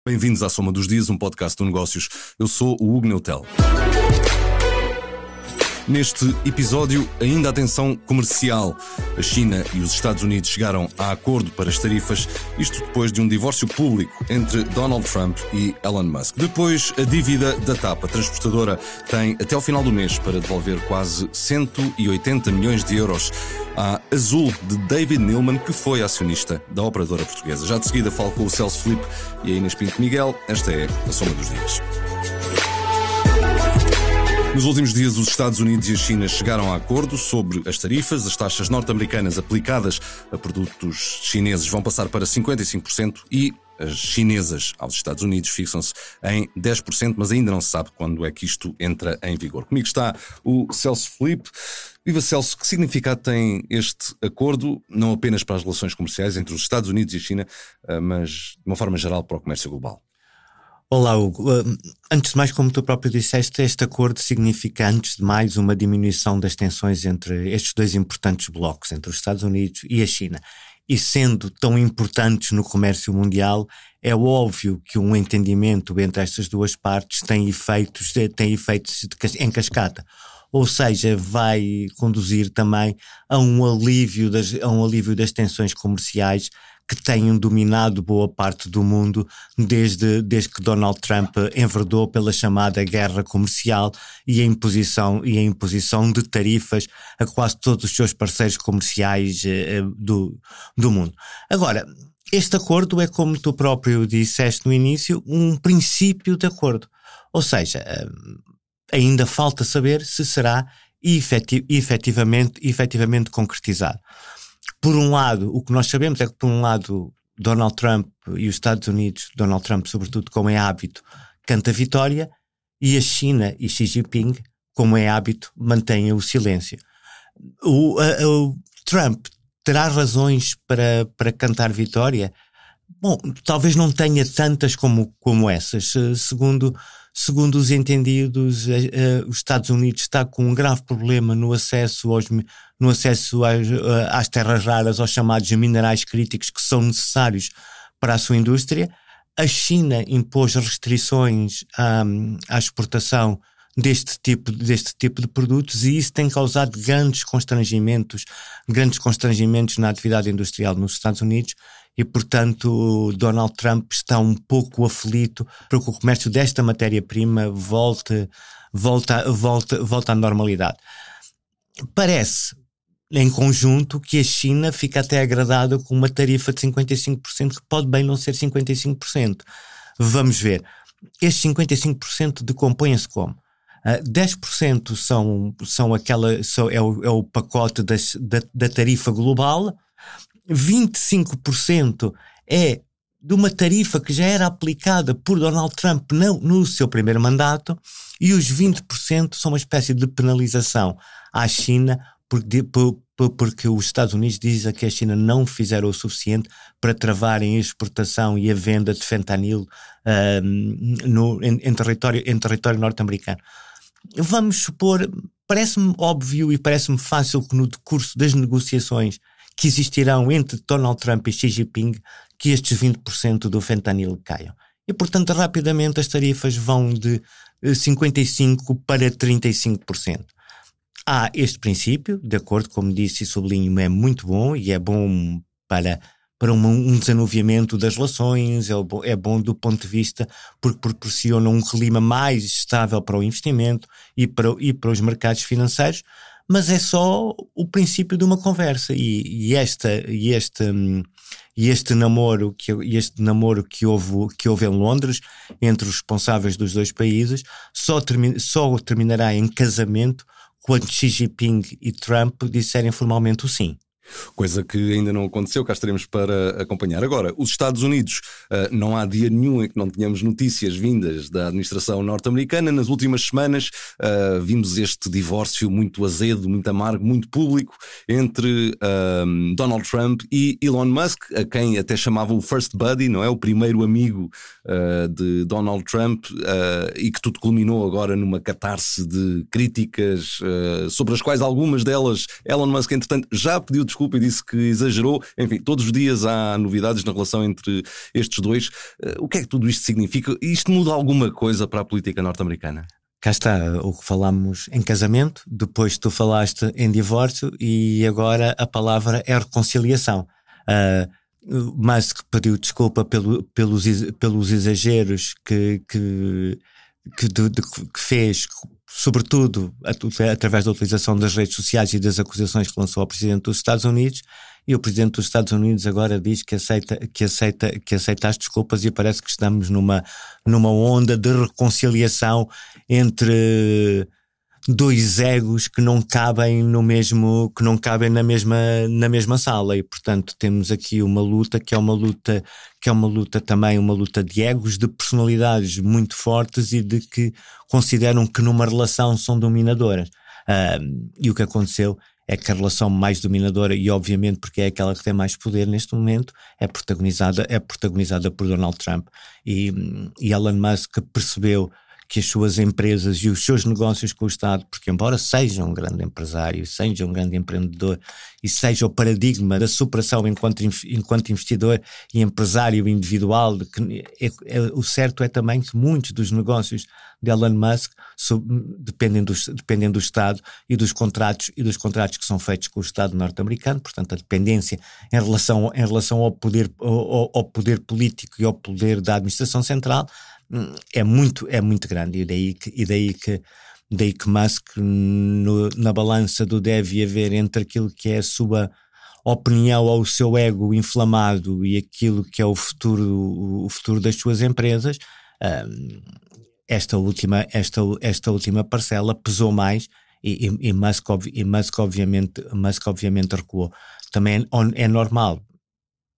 Bem-vindos à Soma dos Dias, um podcast de negócios. Eu sou o Hugo Neutel. Neste episódio, ainda atenção comercial. A China e os Estados Unidos chegaram a acordo para as tarifas, isto depois de um divórcio público entre Donald Trump e Elon Musk. Depois, a dívida da TAP, a transportadora, tem até ao final do mês para devolver quase 180 milhões de euros à Azul de David Neeleman, que foi acionista da operadora portuguesa. Já de seguida falo com o Celso Filipe e a Inês Pinto Miguel. Esta é a Soma dos Dias. Nos últimos dias, os Estados Unidos e a China chegaram a acordo sobre as tarifas. As taxas norte-americanas aplicadas a produtos chineses vão passar para 55% e as chinesas aos Estados Unidos fixam-se em 10%, mas ainda não se sabe quando é que isto entra em vigor. Comigo está o Celso Filipe. Viva Celso, que significado tem este acordo, não apenas para as relações comerciais entre os Estados Unidos e a China, mas de uma forma geral para o comércio global? Olá, Hugo. Antes de mais, como tu próprio disseste, este acordo significa, antes de mais, uma diminuição das tensões entre estes dois importantes blocos, entre os Estados Unidos e a China. E sendo tão importantes no comércio mundial, é óbvio que um entendimento entre estas duas partes tem efeitos em cascata. Ou seja, vai conduzir também a um alívio das tensões comerciais que tenham dominado boa parte do mundo desde que Donald Trump enverdou pela chamada guerra comercial e a imposição de tarifas a quase todos os seus parceiros comerciais do mundo. Agora, este acordo é, como tu próprio disseste no início, um princípio de acordo. Ou seja, ainda falta saber se será efetivamente concretizado. Por um lado, o que nós sabemos é que, por um lado, Donald Trump e os Estados Unidos, Donald Trump sobretudo, como é hábito, canta vitória, e a China e Xi Jinping, como é hábito, mantêm o silêncio. O Trump terá razões para cantar vitória? Bom, talvez não tenha tantas como essas. Segundo os entendidos, os Estados Unidos está com um grave problema no acesso às terras raras, aos chamados minerais críticos que são necessários para a sua indústria. A China impôs restrições à exportação deste tipo de produtos, e isso tem causado grandes constrangimentos na atividade industrial nos Estados Unidos. E, portanto, Donald Trump está um pouco aflito para que o comércio desta matéria-prima volte à normalidade. Parece, em conjunto, que a China fica até agradada com uma tarifa de 55%, que pode bem não ser 55%. Vamos ver. Estes 55% decompõem-se como? 10% é o pacote da tarifa global. 25% é de uma tarifa que já era aplicada por Donald Trump no seu primeiro mandato, e os 20% são uma espécie de penalização à China porque os Estados Unidos dizem que a China não fizeram o suficiente para travarem a exportação e a venda de fentanil em território norte-americano. Vamos supor, parece-me óbvio e parece-me fácil que no decurso das negociações que existirão entre Donald Trump e Xi Jinping, que estes 20% do fentanil caiam. E, portanto, rapidamente as tarifas vão de 55% para 35%. Há este princípio, de acordo, como disse e sublinho, é muito bom, e é bom para um desanuviamento das relações, é bom do ponto de vista porque proporciona um clima mais estável para o investimento e para os mercados financeiros. Mas é só o princípio de uma conversa, e este namoro que houve em Londres entre os responsáveis dos dois países só terminará em casamento quando Xi Jinping e Trump disserem formalmente o sim. Coisa que ainda não aconteceu, cá estaremos para acompanhar. Agora, os Estados Unidos, não há dia nenhum em que não tenhamos notícias vindas da administração norte-americana. Nas últimas semanas vimos este divórcio muito azedo, muito amargo, muito público entre Donald Trump e Elon Musk, a quem até chamava o First Buddy, não é? O primeiro amigo de Donald Trump, e que tudo culminou agora numa catarse de críticas, sobre as quais algumas delas Elon Musk, entretanto, já pediu desculpas desculpa e disse que exagerou. Enfim, todos os dias há novidades na relação entre estes dois. O que é que tudo isto significa? Isto muda alguma coisa para a política norte-americana? Cá está o que falámos em casamento, depois tu falaste em divórcio e agora a palavra é reconciliação. Musk pediu desculpa pelos exageros que fez, sobretudo através da utilização das redes sociais e das acusações que lançou ao Presidente dos Estados Unidos, e o Presidente dos Estados Unidos agora diz que aceita as desculpas, e parece que estamos numa onda de reconciliação entre dois egos que não cabem na mesma sala, e portanto temos aqui uma luta que é uma luta também, uma luta de egos, de personalidades muito fortes e de que consideram que numa relação são dominadoras. E o que aconteceu é que a relação mais dominadora, e obviamente porque é aquela que tem mais poder neste momento, é protagonizada por Donald Trump, e Elon Musk percebeu que as suas empresas e os seus negócios com o Estado, porque embora seja um grande empresário, seja um grande empreendedor e seja o paradigma da superação enquanto investidor e empresário individual, o certo é também que muitos dos negócios de Elon Musk dependem do Estado e dos contratos que são feitos com o Estado norte-americano. Portanto, a dependência em relação ao poder político e ao poder da administração central é muito grande, e daí que Musk, na balança do deve haver entre aquilo que é a sua opinião ou o seu ego inflamado e aquilo que é o futuro das suas empresas, esta última parcela pesou mais, e Musk obviamente recuou. Também é normal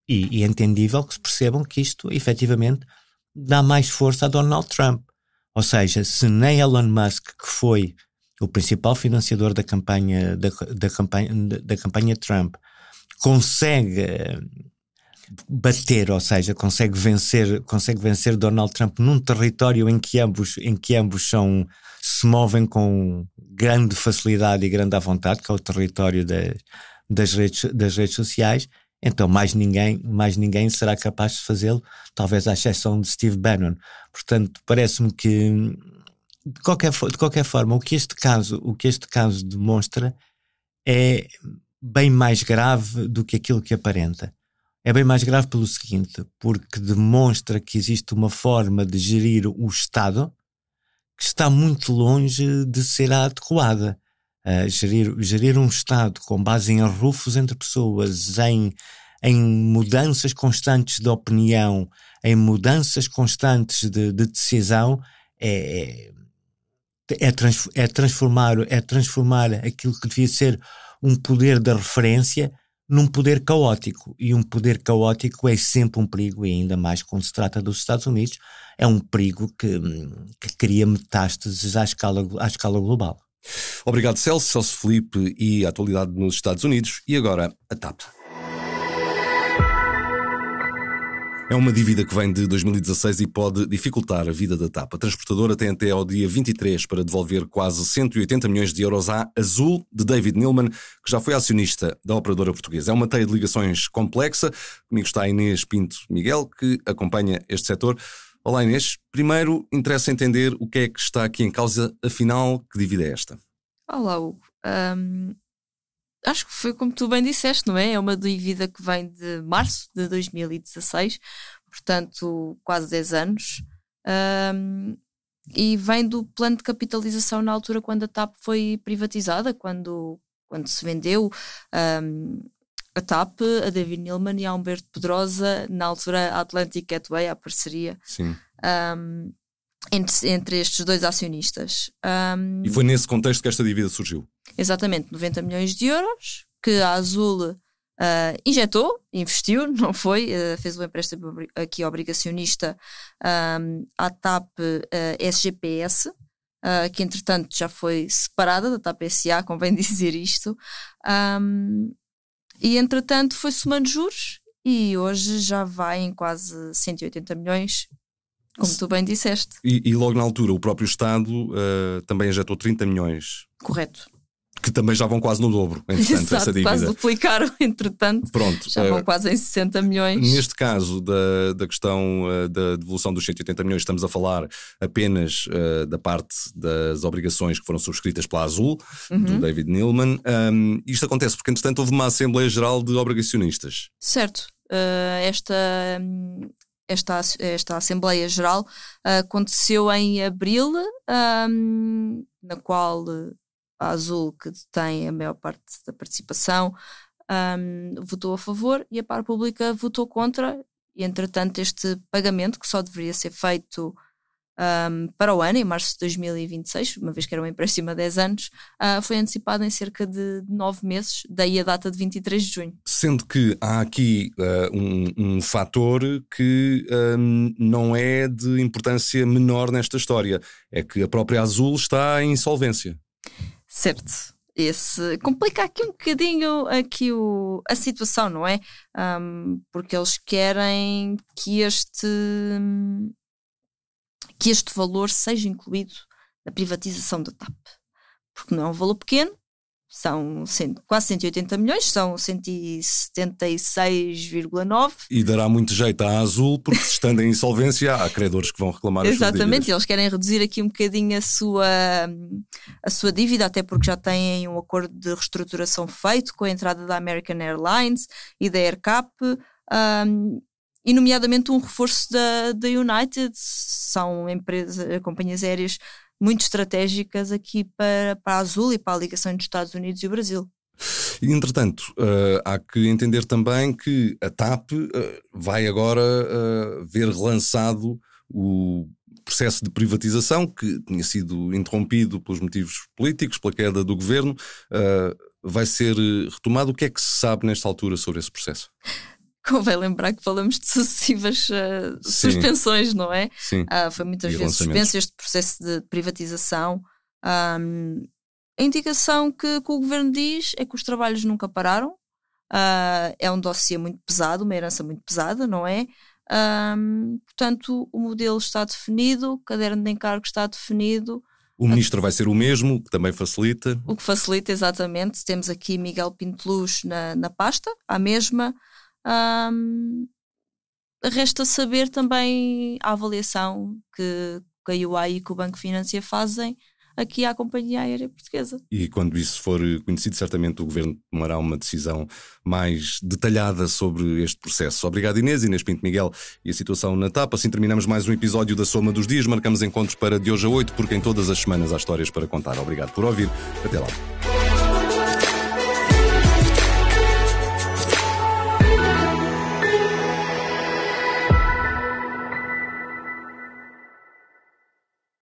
e entendível que se percebam que isto efetivamente dá mais força a Donald Trump. Ou seja, se nem Elon Musk, que foi o principal financiador da campanha Trump, consegue bater, ou seja, consegue vencer Donald Trump num território em que ambos se movem com grande facilidade e grande à vontade, que é o território das redes sociais. Então mais ninguém será capaz de fazê-lo, talvez à exceção de Steve Bannon. Portanto, parece-me que de qualquer forma o que este caso demonstra é bem mais grave do que aquilo que aparenta. É bem mais grave pelo seguinte, porque demonstra que existe uma forma de gerir o Estado que está muito longe de ser a adequada. Gerir um Estado com base em arrufos entre pessoas, em mudanças constantes de opinião, em mudanças constantes de decisão, é transformar aquilo que devia ser um poder de referência num poder caótico, e um poder caótico é sempre um perigo, e ainda mais quando se trata dos Estados Unidos, é um perigo que cria metástases à escala global. Obrigado, Celso Felipe, e a atualidade nos Estados Unidos. E agora, a TAP. É uma dívida que vem de 2016 e pode dificultar a vida da TAP. A transportadora tem até ao dia 23 para devolver quase 180 milhões de euros à Azul, de David Neeleman, que já foi acionista da operadora portuguesa. É uma teia de ligações complexa. Comigo está a Inês Pinto Miguel, que acompanha este setor. Olá, Inês. Primeiro, interessa entender o que é que está aqui em causa, afinal, que dívida é esta? Olá, Hugo. Acho que foi como tu bem disseste, não é? É uma dívida que vem de março de 2016, portanto quase 10 anos, e vem do plano de capitalização na altura quando a TAP foi privatizada, quando se vendeu a TAP, a David Neeleman e a Humberto Pedrosa, na altura a Atlantic Gateway, a parceria. Sim. Entre estes dois acionistas. E foi nesse contexto que esta dívida surgiu? Exatamente, 90 milhões de euros que a Azul investiu, não foi? Fez um empréstimo aqui obrigacionista à TAP SGPS, que entretanto já foi separada da TAP SA, convém dizer isto, e entretanto foi somando juros e hoje já vai em quase 180 milhões, como tu bem disseste. E logo na altura o próprio Estado também injetou 30 milhões. Correto. que também já vão quase no dobro, entretanto, Exato, essa dívida. quase duplicaram, entretanto. Pronto, já vão quase em 60 milhões. Neste caso da questão da devolução dos 180 milhões, estamos a falar apenas da parte das obrigações que foram subscritas pela Azul, do David Neeleman. Isto acontece porque, entretanto, houve uma Assembleia Geral de Obrigacionistas. Certo. Esta Assembleia Geral aconteceu em abril, na qual a Azul, que detém a maior parte da participação, votou a favor e a Par Pública votou contra. E, entretanto, este pagamento, que só deveria ser feito para o ano, em março de 2026, uma vez que era um empréstimo a 10 anos, foi antecipado em cerca de 9 meses, daí a data de 23 de junho. Sendo que há aqui um fator que não é de importância menor nesta história, é que a própria Azul está em insolvência. Certo. Esse complica aqui um bocadinho a situação, não é? Porque eles querem que este valor seja incluído na privatização da TAP. Porque não é um valor pequeno, são quase 180 milhões, são 176,9. E dará muito jeito à Azul, porque estando em insolvência há credores que vão reclamar as suas dívidas. Exatamente, eles querem reduzir aqui um bocadinho a sua dívida, até porque já têm um acordo de reestruturação feito com a entrada da American Airlines e da AirCap, e nomeadamente um reforço da United. São companhias aéreas muito estratégicas aqui para a Azul e para a ligação entre os Estados Unidos e o Brasil. E, entretanto, há que entender também que a TAP vai agora ver relançado o processo de privatização que tinha sido interrompido pelos motivos políticos, pela queda do governo. Vai ser retomado. O que é que se sabe nesta altura sobre esse processo? Convém lembrar que falamos de sucessivas suspensões, não é? Sim. Foi muitas vezes suspenso este processo de privatização. A indicação que o governo diz é que os trabalhos nunca pararam. É um dossiê muito pesado, uma herança muito pesada, não é? Portanto, o modelo está definido, o caderno de encargos está definido. O ministro vai ser o mesmo, que também facilita. O que facilita, exatamente. Temos aqui Miguel Pinteluz na pasta, à mesma. Resta saber também a avaliação que a UAE e que o Banco Financiero fazem aqui à Companhia Aérea Portuguesa. E quando isso for conhecido, certamente o Governo tomará uma decisão mais detalhada sobre este processo. Obrigado, Inês Pinto Miguel e a situação na TAP. Assim terminamos mais um episódio da Soma dos Dias. Marcamos encontros para de hoje a 8, porque em todas as semanas há histórias para contar. Obrigado por ouvir. Até lá.